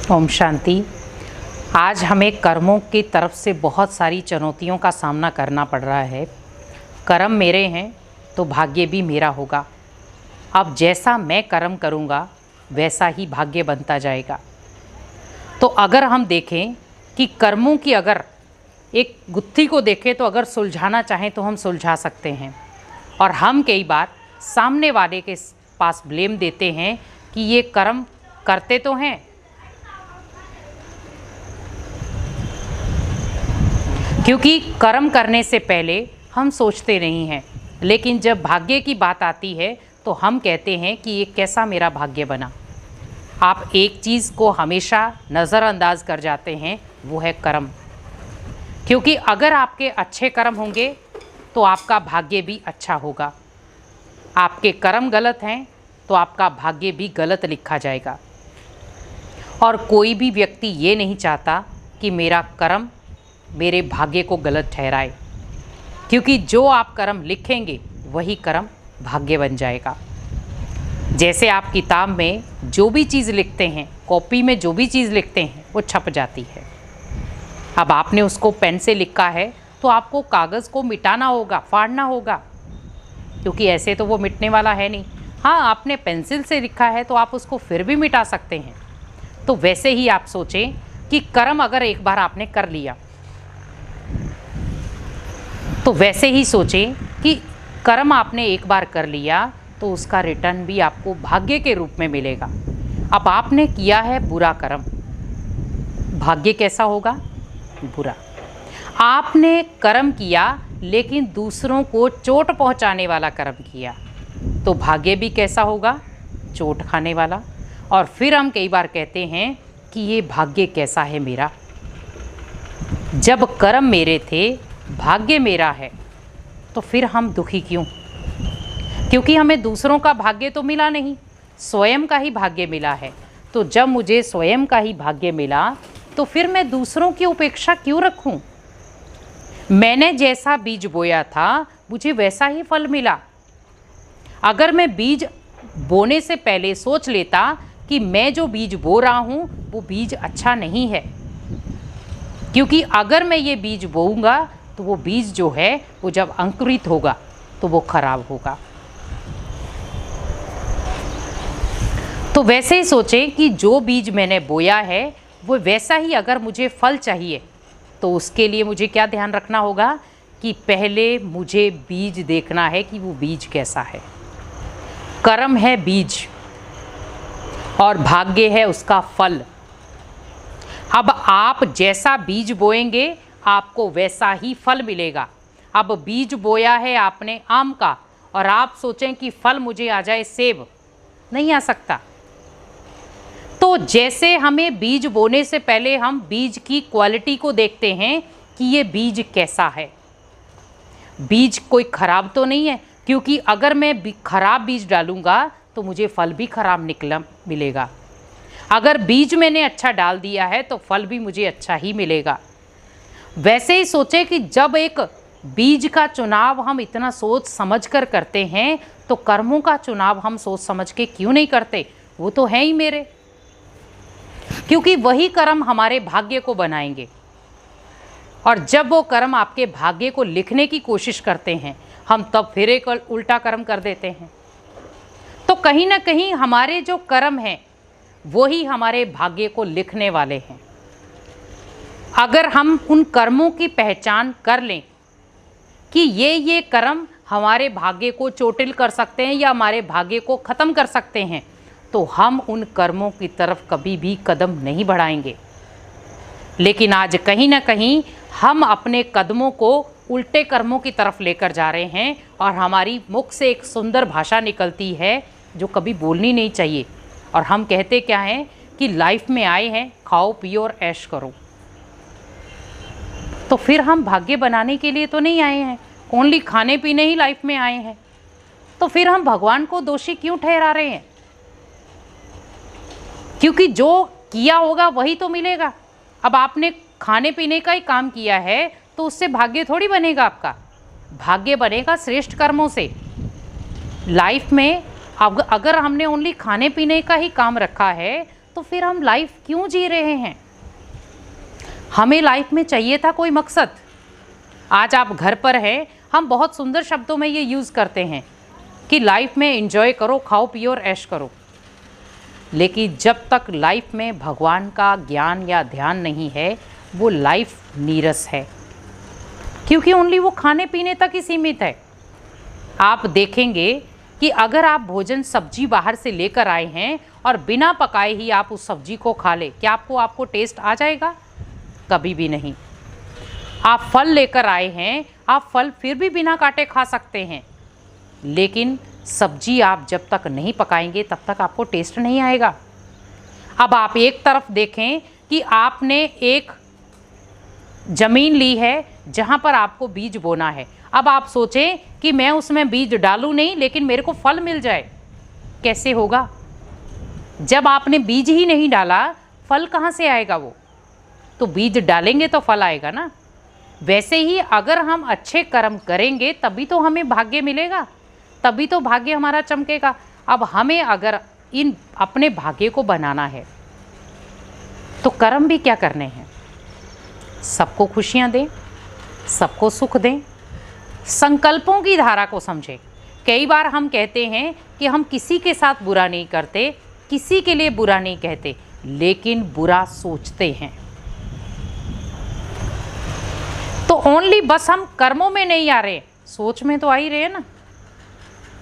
ओम शांति। आज हमें कर्मों की तरफ से बहुत सारी चुनौतियों का सामना करना पड़ रहा है। कर्म मेरे हैं तो भाग्य भी मेरा होगा। अब जैसा मैं कर्म करूँगा वैसा ही भाग्य बनता जाएगा। तो अगर हम देखें कि कर्मों की अगर एक गुत्थी को देखें तो अगर सुलझाना चाहें तो हम सुलझा सकते हैं। और हम कई बार सामने वाले के पास ब्लेम देते हैं कि ये कर्म करते तो हैं, क्योंकि कर्म करने से पहले हम सोचते नहीं हैं। लेकिन जब भाग्य की बात आती है तो हम कहते हैं कि ये कैसा मेरा भाग्य बना। आप एक चीज़ को हमेशा नज़रअंदाज कर जाते हैं, वो है कर्म। क्योंकि अगर आपके अच्छे कर्म होंगे तो आपका भाग्य भी अच्छा होगा। आपके कर्म गलत हैं तो आपका भाग्य भी गलत लिखा जाएगा। और कोई भी व्यक्ति ये नहीं चाहता कि मेरा कर्म मेरे भाग्य को गलत ठहराए, क्योंकि जो आप कर्म लिखेंगे वही कर्म भाग्य बन जाएगा। जैसे आप किताब में जो भी चीज़ लिखते हैं, कॉपी में जो भी चीज़ लिखते हैं वो छप जाती है। अब आपने उसको पेन से लिखा है तो आपको कागज़ को मिटाना होगा, फाड़ना होगा, क्योंकि ऐसे तो वो मिटने वाला है नहीं। हाँ, आपने पेंसिल से लिखा है तो आप उसको फिर भी मिटा सकते हैं। तो वैसे ही आप सोचें कि कर्म अगर एक बार आपने कर लिया तो वैसे ही सोचें कि कर्म आपने एक बार कर लिया तो उसका रिटर्न भी आपको भाग्य के रूप में मिलेगा। अब आपने किया है बुरा कर्म, भाग्य कैसा होगा? बुरा। आपने कर्म किया लेकिन दूसरों को चोट पहुंचाने वाला कर्म किया तो भाग्य भी कैसा होगा? चोट खाने वाला। और फिर हम कई बार कहते हैं कि ये भाग्य कैसा है मेरा। जब कर्म मेरे थे, भाग्य मेरा है, तो फिर हम दुखी क्यों? क्योंकि हमें दूसरों का भाग्य तो मिला नहीं, स्वयं का ही भाग्य मिला है। तो जब मुझे स्वयं का ही भाग्य मिला तो फिर मैं दूसरों की उपेक्षा क्यों रखूं? मैंने जैसा बीज बोया था मुझे वैसा ही फल मिला। अगर मैं बीज बोने से पहले सोच लेता कि मैं जो बीज बो रहा हूं वो बीज अच्छा नहीं है, क्योंकि अगर मैं ये बीज बोऊंगा तो वो बीज जो है वो जब अंकुरित होगा तो वो खराब होगा। तो वैसे ही सोचें कि जो बीज मैंने बोया है वो वैसा ही अगर मुझे फल चाहिए तो उसके लिए मुझे क्या ध्यान रखना होगा कि पहले मुझे बीज देखना है कि वो बीज कैसा है। कर्म है बीज और भाग्य है उसका फल। अब आप जैसा बीज बोएंगे आपको वैसा ही फल मिलेगा। अब बीज बोया है आपने आम का और आप सोचें कि फल मुझे आ जाए सेब, नहीं आ सकता। तो जैसे हमें बीज बोने से पहले हम बीज की क्वालिटी को देखते हैं कि ये बीज कैसा है। बीज कोई खराब तो नहीं है, क्योंकि अगर मैं खराब बीज डालूंगा तो मुझे फल भी खराब मिलेगा। अगर बीज मैंने अच्छा डाल दिया है तो फल भी मुझे अच्छा ही मिलेगा। वैसे ही सोचें कि जब एक बीज का चुनाव हम इतना सोच समझ कर करते हैं तो कर्मों का चुनाव हम सोच समझ के क्यों नहीं करते? वो तो है ही मेरे, क्योंकि वही कर्म हमारे भाग्य को बनाएंगे। और जब वो कर्म आपके भाग्य को लिखने की कोशिश करते हैं हम तब फिर एक उल्टा कर्म कर देते हैं। तो कहीं ना कहीं हमारे जो कर्म हैं वही हमारे भाग्य को लिखने वाले हैं। अगर हम उन कर्मों की पहचान कर लें कि ये कर्म हमारे भाग्य को चोटिल कर सकते हैं या हमारे भाग्य को ख़त्म कर सकते हैं, तो हम उन कर्मों की तरफ कभी भी कदम नहीं बढ़ाएंगे। लेकिन आज कहीं ना कहीं हम अपने कदमों को उल्टे कर्मों की तरफ लेकर जा रहे हैं और हमारी मुख से एक सुंदर भाषा निकलती है जो कभी बोलनी नहीं चाहिए। और हम कहते क्या हैं कि लाइफ में आए हैं, खाओ पियो और ऐश करो। तो फिर हम भाग्य बनाने के लिए तो नहीं आए हैं, ओनली खाने पीने ही लाइफ में आए हैं। तो फिर हम भगवान को दोषी क्यों ठहरा रहे हैं? क्योंकि जो किया होगा वही तो मिलेगा। अब आपने खाने पीने का ही काम किया है तो उससे भाग्य थोड़ी बनेगा आपका। भाग्य बनेगा श्रेष्ठ कर्मों से। लाइफ में अब अगर हमने ओनली खाने पीने का ही काम रखा है तो फिर हम लाइफ क्यों जी रहे हैं? हमें लाइफ में चाहिए था कोई मकसद। आज आप घर पर हैं, हम बहुत सुंदर शब्दों में ये यूज़ करते हैं कि लाइफ में एंजॉय करो, खाओ पियो और ऐश करो। लेकिन जब तक लाइफ में भगवान का ज्ञान या ध्यान नहीं है, वो लाइफ नीरस है, क्योंकि ओनली वो खाने पीने तक ही सीमित है। आप देखेंगे कि अगर आप भोजन सब्जी बाहर से लेकर आए हैं और बिना पकाए ही आप उस सब्जी को खा ले, क्या आपको टेस्ट आ जाएगा? कभी भी नहीं। आप फल लेकर आए हैं, आप फल फिर भी बिना काटे खा सकते हैं, लेकिन सब्जी आप जब तक नहीं पकाएंगे तब तक आपको टेस्ट नहीं आएगा। अब आप एक तरफ देखें कि आपने एक ज़मीन ली है जहाँ पर आपको बीज बोना है। अब आप सोचें कि मैं उसमें बीज डालूं नहीं, लेकिन मेरे को फल मिल जाए, कैसे होगा? जब आपने बीज ही नहीं डाला, फल कहाँ से आएगा? वो तो बीज डालेंगे तो फल आएगा ना। वैसे ही अगर हम अच्छे कर्म करेंगे तभी तो हमें भाग्य मिलेगा, तभी तो भाग्य हमारा चमकेगा। अब हमें अगर इन अपने भाग्य को बनाना है तो कर्म भी क्या करने हैं? सबको खुशियाँ दें, सबको सुख दें, संकल्पों की धारा को समझें। कई बार हम कहते हैं कि हम किसी के साथ बुरा नहीं करते, किसी के लिए बुरा नहीं कहते, लेकिन बुरा सोचते हैं। तो ओनली बस हम कर्मों में नहीं आ रहे, सोच में तो आ ही रहे हैं ना।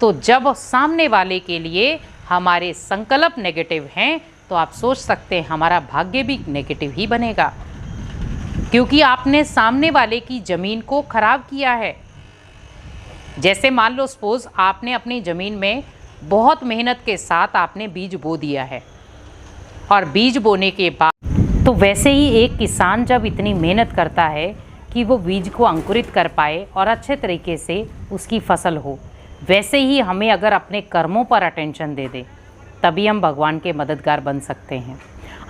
तो जब सामने वाले के लिए हमारे संकल्प नेगेटिव हैं, तो आप सोच सकते हैं हमारा भाग्य भी नेगेटिव ही बनेगा, क्योंकि आपने सामने वाले की ज़मीन को खराब किया है। जैसे मान लो सपोज आपने अपनी ज़मीन में बहुत मेहनत के साथ आपने बीज बो दिया है, और बीज बोने के बाद तो वैसे ही एक किसान जब इतनी मेहनत करता है कि वो बीज को अंकुरित कर पाए और अच्छे तरीके से उसकी फसल हो, वैसे ही हमें अगर अपने कर्मों पर अटेंशन दे दे तभी हम भगवान के मददगार बन सकते हैं।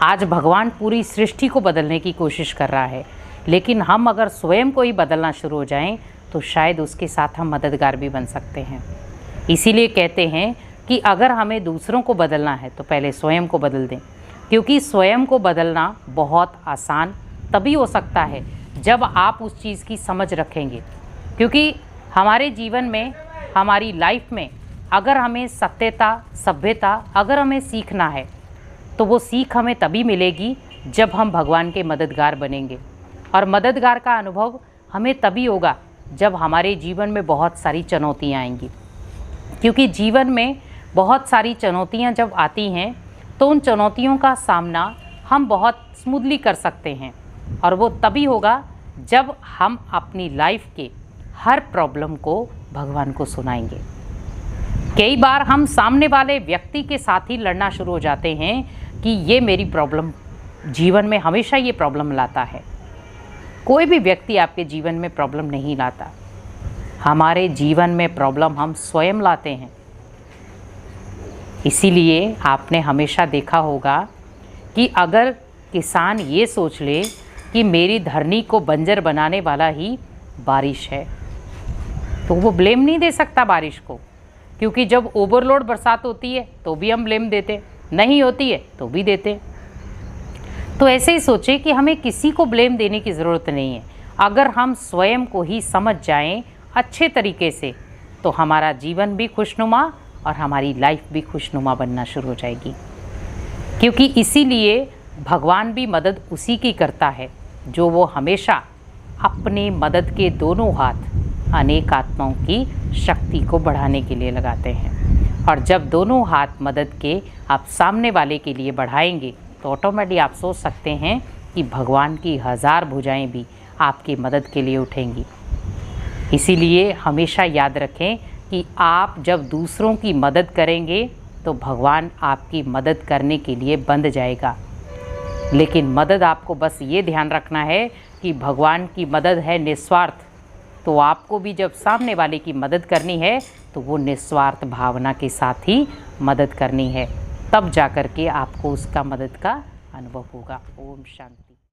आज भगवान पूरी सृष्टि को बदलने की कोशिश कर रहा है, लेकिन हम अगर स्वयं को ही बदलना शुरू हो जाएं तो शायद उसके साथ हम मददगार भी बन सकते हैं। इसीलिए कहते हैं कि अगर हमें दूसरों को बदलना है तो पहले स्वयं को बदल दें, क्योंकि स्वयं को बदलना बहुत आसान तभी हो सकता है जब आप उस चीज़ की समझ रखेंगे। क्योंकि हमारे जीवन में, हमारी लाइफ में अगर हमें सत्यता, सभ्यता अगर हमें सीखना है तो वो सीख हमें तभी मिलेगी जब हम भगवान के मददगार बनेंगे। और मददगार का अनुभव हमें तभी होगा जब हमारे जीवन में बहुत सारी चुनौतियाँ आएंगी, क्योंकि जीवन में बहुत सारी चुनौतियाँ जब आती हैं तो उन चुनौतियों का सामना हम बहुत स्मूथली कर सकते हैं, और वो तभी होगा जब हम अपनी लाइफ के हर प्रॉब्लम को भगवान को सुनाएंगे। कई बार हम सामने वाले व्यक्ति के साथ ही लड़ना शुरू हो जाते हैं कि ये मेरी प्रॉब्लम, जीवन में हमेशा ये प्रॉब्लम लाता है। कोई भी व्यक्ति आपके जीवन में प्रॉब्लम नहीं लाता, हमारे जीवन में प्रॉब्लम हम स्वयं लाते हैं। इसीलिए आपने हमेशा देखा होगा कि अगर किसान ये सोच ले कि मेरी धरनी को बंजर बनाने वाला ही बारिश है, तो वो ब्लेम नहीं दे सकता बारिश को, क्योंकि जब ओवरलोड बरसात होती है तो भी हम ब्लेम देते, नहीं होती है तो भी देते। तो ऐसे ही सोचे कि हमें किसी को ब्लेम देने की ज़रूरत नहीं है। अगर हम स्वयं को ही समझ जाएं अच्छे तरीके से तो हमारा जीवन भी खुशनुमा और हमारी लाइफ भी खुशनुमा बनना शुरू हो जाएगी। क्योंकि इसीलिए भगवान भी मदद उसी की करता है जो वो हमेशा अपने मदद के दोनों हाथ अनेक आत्माओं की शक्ति को बढ़ाने के लिए लगाते हैं। और जब दोनों हाथ मदद के आप सामने वाले के लिए बढ़ाएंगे तो ऑटोमेटिक आप सोच सकते हैं कि भगवान की 1000 भुजाएं भी आपकी मदद के लिए उठेंगी। इसीलिए हमेशा याद रखें कि आप जब दूसरों की मदद करेंगे तो भगवान आपकी मदद करने के लिए बंध जाएगा। लेकिन मदद आपको बस ये ध्यान रखना है कि भगवान की मदद है निस्वार्थ, तो आपको भी जब सामने वाले की मदद करनी है तो वो निस्वार्थ भावना के साथ ही मदद करनी है, तब जाकर के आपको उसका मदद का अनुभव होगा। ओम शांति।